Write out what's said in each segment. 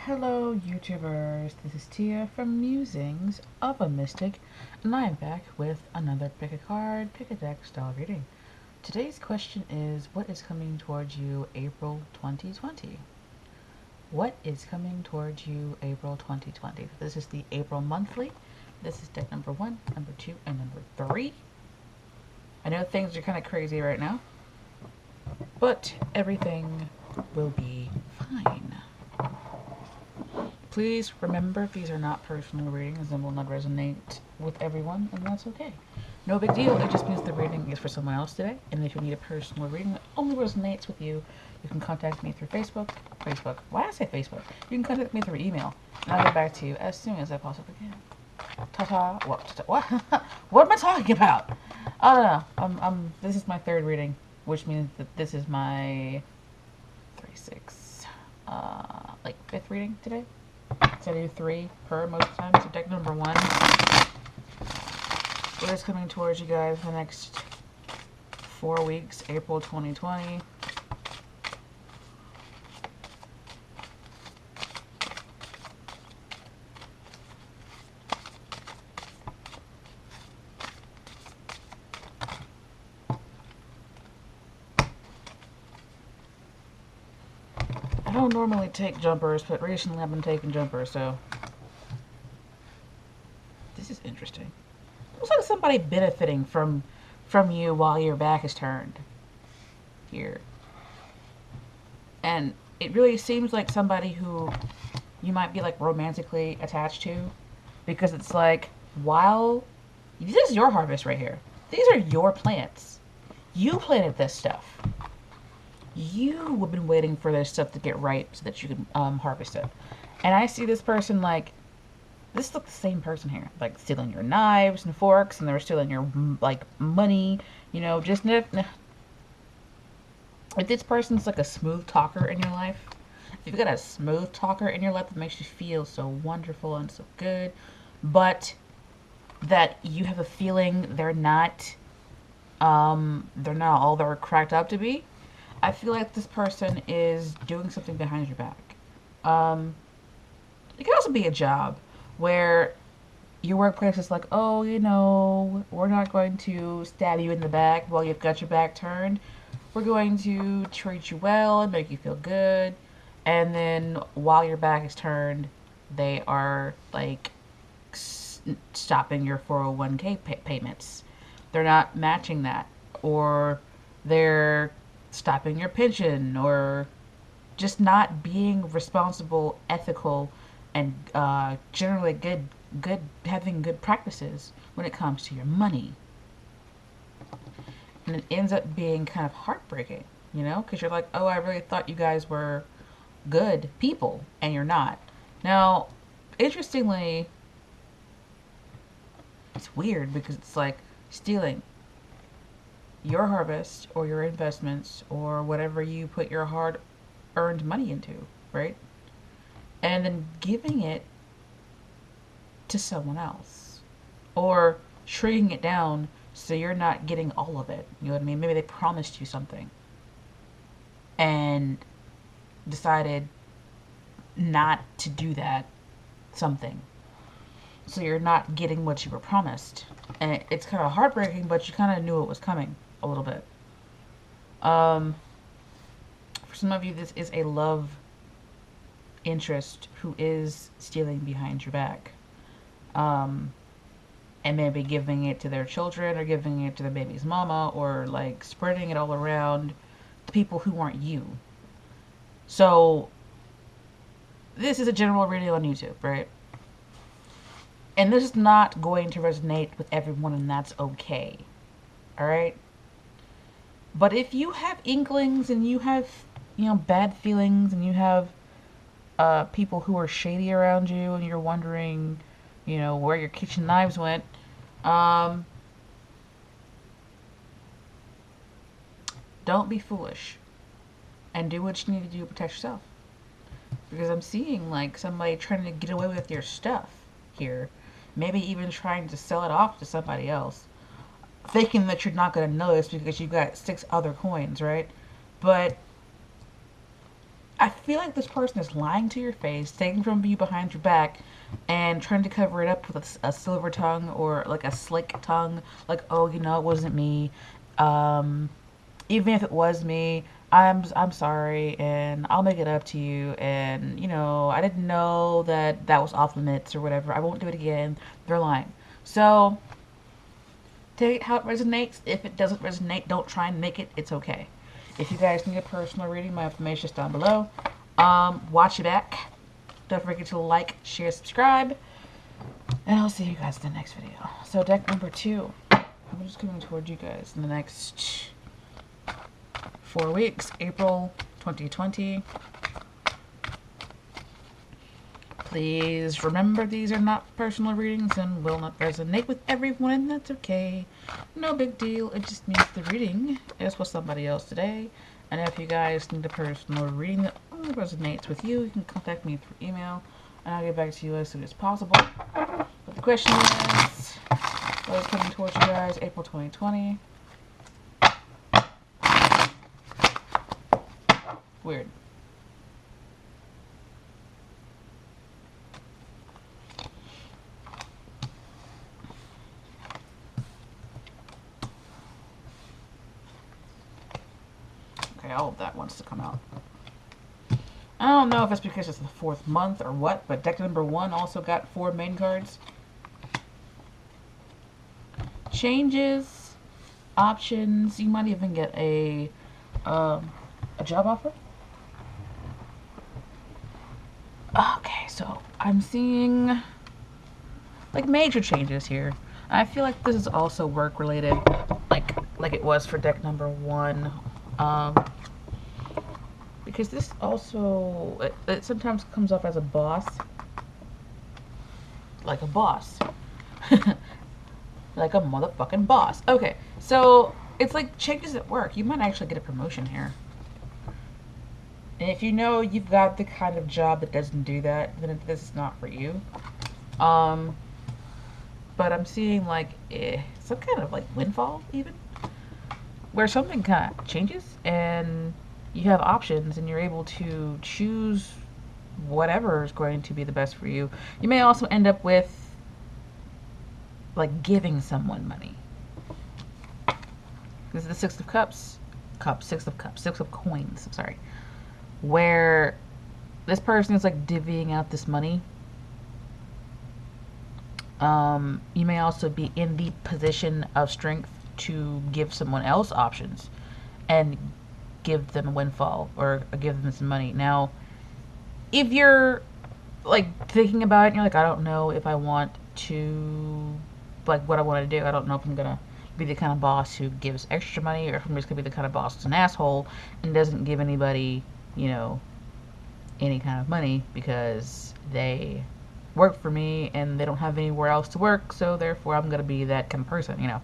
Hello YouTubers, this is Tia from Musings of a Mystic, and I am back with another pick a card, pick a deck style reading. Today's question is, what is coming towards you April 2020? What is coming towards you April 2020? This is the April monthly. This is deck number 1, number 2, and number 3. I know things are kind of crazy right now, but everything will be fine. Please remember, these are not personal readings and will not resonate with everyone, and that's okay. No big deal, it just means the reading is for someone else today, and if you need a personal reading that only resonates with you, you can contact me through Facebook. Why did I say Facebook? You can contact me through email, and I'll get back to you as soon as I possibly can. Ta-ta. What? What am I talking about? I don't know. This is my third reading, which means that this is my 5th reading today. So I do 3 per most of the time. So deck number 1. What is coming towards you guys for the next 4 weeks, April 2020. I don't normally take jumpers, but recently I've been taking jumpers, so this is interesting. Looks like somebody benefiting from you while your back is turned here. And it really seems like somebody who you might be like romantically attached to, because it's like, while this is your harvest right here. These are your plants. You planted this stuff. You have been waiting for this stuff to get ripe so that you can harvest it. And I see this person like, this looks the same person here, like stealing your knives and forks, and they're stealing your like money, you know. Just if this person's like a smooth talker in your life, if you've got a smooth talker in your life that makes you feel so wonderful and so good, but that you have a feeling they're not all they're cracked up to be, I feel like this person is doing something behind your back. It could also be a job where your workplace is like, oh, you know, we're not going to stab you in the back while you've got your back turned. We're going to treat you well and make you feel good. And then while your back is turned, they are like stopping your 401k payments. They're not matching that. Or they're stopping your pension, or just not being responsible, ethical, and generally having good practices when it comes to your money. And it ends up being kind of heartbreaking, you know, because you're like, oh, I really thought you guys were good people, and you're not. Now, interestingly, it's weird because it's like stealing your harvest or your investments or whatever you put your hard earned money into, right? And then giving it to someone else, or shrinking it down so you're not getting all of it. You know what I mean? Maybe they promised you something and decided not to do that something, so you're not getting what you were promised. And it's kind of heartbreaking, but you kind of knew it was coming a little bit. For some of you, this is a love interest who is stealing behind your back, and maybe giving it to their children, or giving it to the baby's mama, or like spreading it all around the people who aren't you. So this is a general reading on YouTube, right? And this is not going to resonate with everyone, and that's okay. All right? But if you have inklings, and you have, you know, bad feelings, and you have people who are shady around you, and you're wondering, you know, where your kitchen knives went, don't be foolish, and do what you need to do to protect yourself. Because I'm seeing like somebody trying to get away with your stuff here, maybe even trying to sell it off to somebody else, thinking that you're not going to notice because you've got 6 other coins, right? But I feel like this person is lying to your face, taking from you behind your back, and trying to cover it up with a silver tongue or like a slick tongue. Like, oh, you know, it wasn't me. Um, Even if it was me, I'm sorry, and I'll make it up to you. And you know, I didn't know that that was off limits or whatever. I won't do it again. They're lying. So take it how it resonates. If it doesn't resonate, don't try and make it. It's okay. If you guys need a personal reading, my information is down below. Watch it back. Don't forget to like, share, subscribe, and I'll see you guys in the next video. So deck number 2. I'm just coming towards you guys in the next 4 weeks. April 2020. Please remember these are not personal readings and will not resonate with everyone, and that's okay. No big deal. It just means the reading is for somebody else today. And if you guys need a personal reading that only resonates with you, you can contact me through email, and I'll get back to you as soon as possible. But the question is, what is coming towards you guys, April 2020? Weird. Okay, all of that wants to come out. I don't know if it's because it's the 4th month or what, but deck number 1 also got 4 main cards. Changes, options. You might even get a job offer. Okay, so I'm seeing like major changes here. I feel like this is also work related, like it was for deck number 1. Because this also, it sometimes comes off as a boss. Like a boss. Like a motherfucking boss. Okay, so it's like changes at work. You might actually get a promotion here. And if you know you've got the kind of job that doesn't do that, then this is not for you. But I'm seeing like some kind of like windfall even. Where something kind of changes and you have options and you're able to choose whatever is going to be the best for you. You may also end up with like giving someone money. This is the 6 of Cups. Six of Coins, I'm sorry. Where this person is like divvying out this money. You may also be in the position of strength to give someone else options and give them a windfall or give them some money. Now, if you're like thinking about it and you're like, I don't know if I want to, like what I want to do. I don't know if I'm gonna be the kind of boss who gives extra money or if I'm just gonna be the kind of boss who's an asshole and doesn't give anybody, you know, any kind of money because they work for me and they don't have anywhere else to work, so therefore I'm gonna be that kind of person, you know,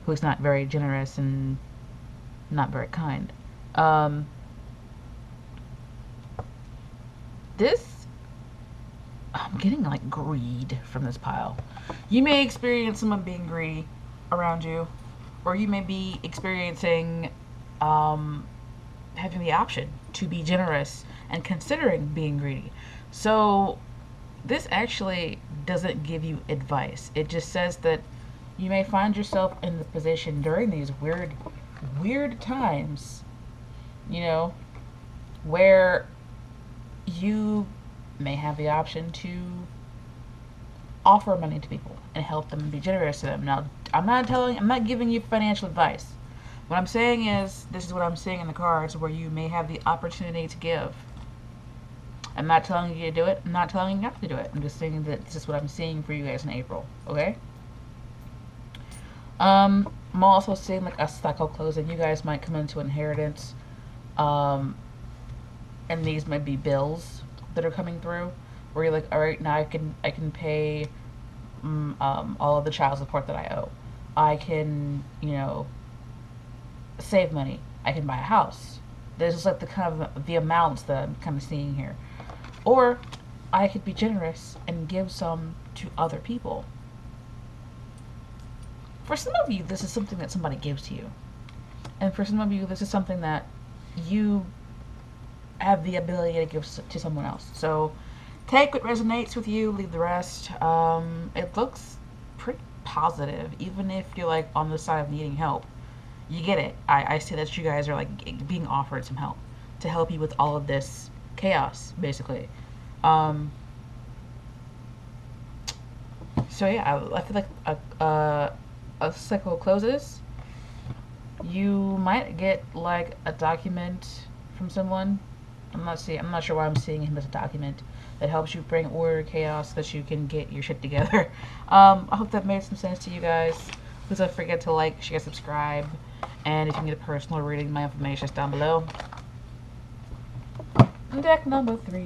who's not very generous and not very kind. I'm getting like greed from this pile. You may experience someone being greedy around you, or you may be experiencing having the option to be generous and considering being greedy. So this actually doesn't give you advice. It just says that you may find yourself in the position during these weird times, you know, where you may have the option to offer money to people and help them and be generous to them. Now, I'm not giving you financial advice. What I'm saying is, this is what I'm seeing in the cards, where you may have the opportunity to give. I'm not telling you to do it. I'm not telling you not to do it. I'm just saying that this is what I'm seeing for you guys in April. Okay? I'm also seeing like a cycle closing. You guys might come into inheritance. And these might be bills that are coming through, where you're like, all right, now I can pay all of the child support that I owe. I can, you know, save money. I can buy a house. This is like the kind of the amounts that I'm kind of seeing here. Or I could be generous and give some to other people. For some of you, this is something that somebody gives to you. And for some of you, this is something that you have the ability to give to someone else. So take what resonates with you, leave the rest. It looks pretty positive, even if you're like on the side of needing help. You get it. I see that you guys are like being offered some help to help you with all of this chaos, basically. So yeah, I feel like a cycle closes. You might get like a document from someone. I'm not sure why I'm seeing him as a document that helps you bring order, chaos, so that you can get your shit together. I hope that made some sense to you guys. Please don't forget to like, share, subscribe, and if you need a personal reading, my information is down below. Deck number 3.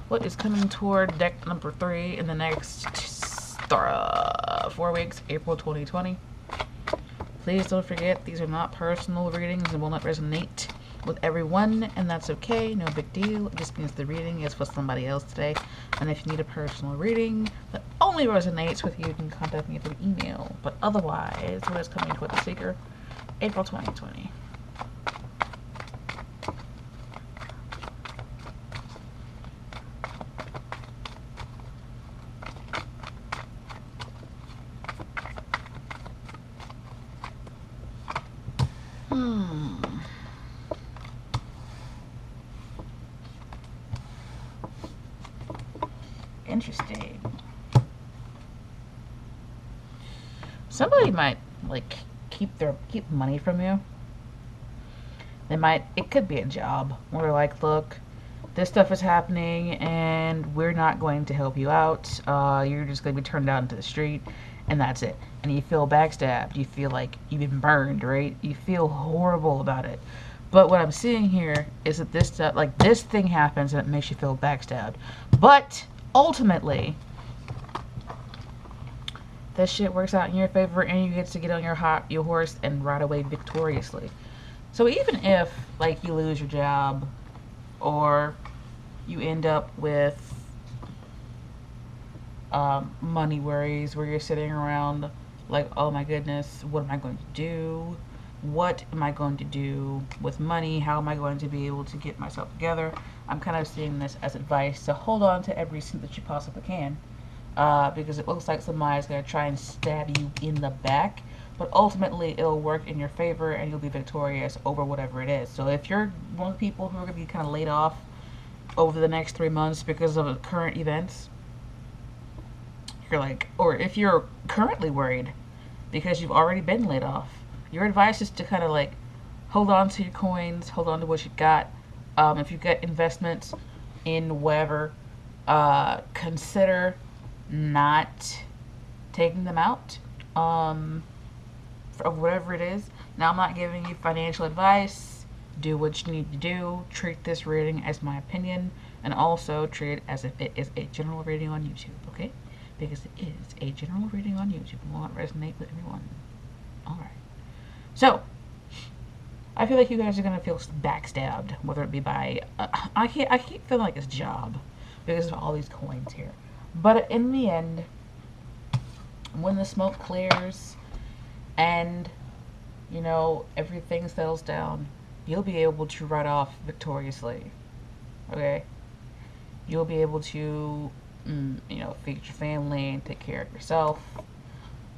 What is coming toward deck number 3 in the next 4 weeks, April 2020? Please don't forget, these are not personal readings and will not resonate with everyone, and that's okay. No big deal. It just means the reading is for somebody else today. And if you need a personal reading that only resonates with you, you can contact me through email. But otherwise, what is coming toward the seeker? April 2020. Interesting. Somebody might like keep money from you. It could be a job where like, look, this stuff is happening and we're not going to help you out. You're just going to be turned out into the street and that's it. And you feel backstabbed. You feel like you've been burned, right? You feel horrible about it. But what I'm seeing here is that this stuff, like this thing happens and it makes you feel backstabbed. But ultimately, this shit works out in your favor and you get to get on your horse and ride away victoriously. So even if like you lose your job or you end up with money worries where you're sitting around like, oh my goodness, what am I going to do? What am I going to do with money? How am I going to be able to get myself together? I'm kind of seeing this as advice to hold on to every cent that you possibly can, because it looks like somebody's going to try and stab you in the back, but ultimately it'll work in your favor and you'll be victorious over whatever it is. So if you're one of the people who are going to be kind of laid off over the next 3 months because of current events, you're like, or if you're currently worried because you've already been laid off, your advice is to kind of like hold on to your coins, hold on to what you got. If you've got investments in whatever, consider not taking them out of whatever it is. Now, I'm not giving you financial advice. Do what you need to do. Treat this reading as my opinion, and also treat it as if it is a general reading on YouTube, okay? Because it is a general reading on YouTube. It will not resonate with everyone. Alright. So, I feel like you guys are going to feel backstabbed, whether it be by, I keep feeling like it's job, because of all these coins here. But in the end, when the smoke clears, and, you know, everything settles down, you'll be able to ride off victoriously, okay? You'll be able to, you know, feed your family and take care of yourself.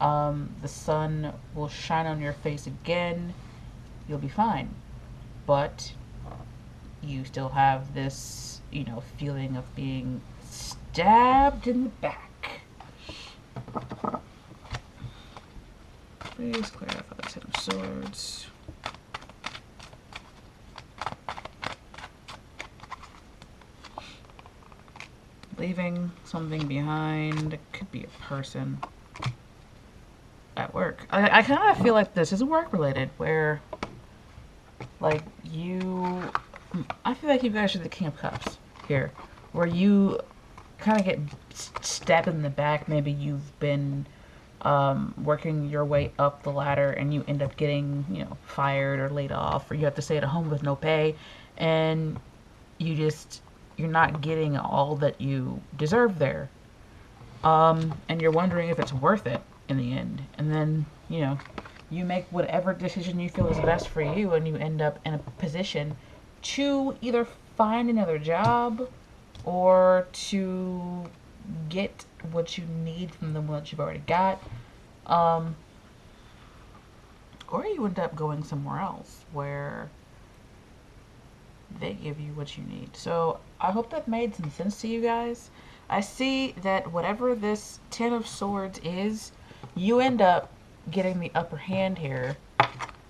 The sun will shine on your face again. You'll be fine. But you still have this, you know, feeling of being stabbed in the back. Please clarify the Ten of Swords. Leaving something behind. It could be a person at work. I kind of feel like this is work related, where like I feel like you guys are the King of Cups here, where you kind of get stabbed in the back. Maybe you've been working your way up the ladder and you end up getting, you know, fired or laid off, or you have to stay at home with no pay, and you're not getting all that you deserve there. And you're wondering if it's worth it in the end. And then, you know, you make whatever decision you feel is best for you, and you end up in a position to either find another job or to get what you need from the one that you've already got. Um, or you end up going somewhere else where they give you what you need. So I hope that made some sense to you guys. I see that whatever this Ten of Swords is, you end up getting the upper hand here.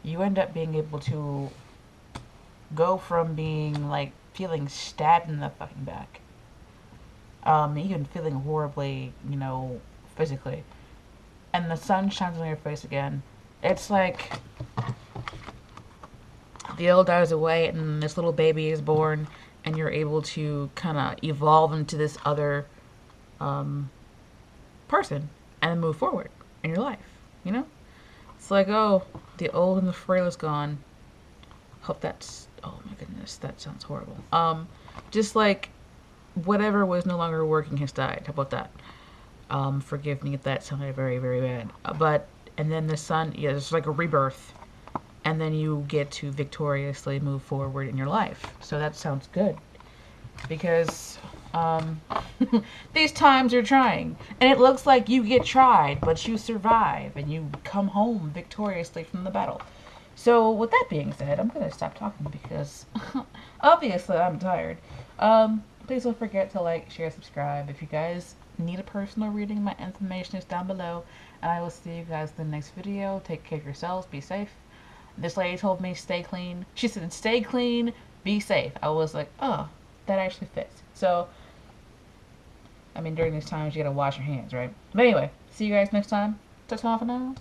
You end up being able to go from being like feeling stabbed in the fucking back, even feeling horribly, you know, physically, and the sun shines on your face again. It's like the old dies away and this little baby is born, and you're able to kind of evolve into this other person and then move forward in your life, you know? It's like, oh, the old and the frail is gone. Hope that's, oh my goodness, that sounds horrible. Just like whatever was no longer working has died. How about that? Forgive me if that sounded very, very bad. But, and then the sun, yeah, it's like a rebirth. And then you get to victoriously move forward in your life. So that sounds good. Because these times are trying. And it looks like you get tried, but you survive. And you come home victoriously from the battle. So with that being said, I'm going to stop talking because obviously I'm tired. Please don't forget to like, share, subscribe. If you guys need a personal reading, my information is down below. And I will see you guys in the next video. Take care of yourselves. Be safe. This lady told me stay clean. She said stay clean, be safe. I was like, oh, that actually fits. So, I mean, during these times you gotta wash your hands, right? But anyway, see you guys next time. Ta-ta for now.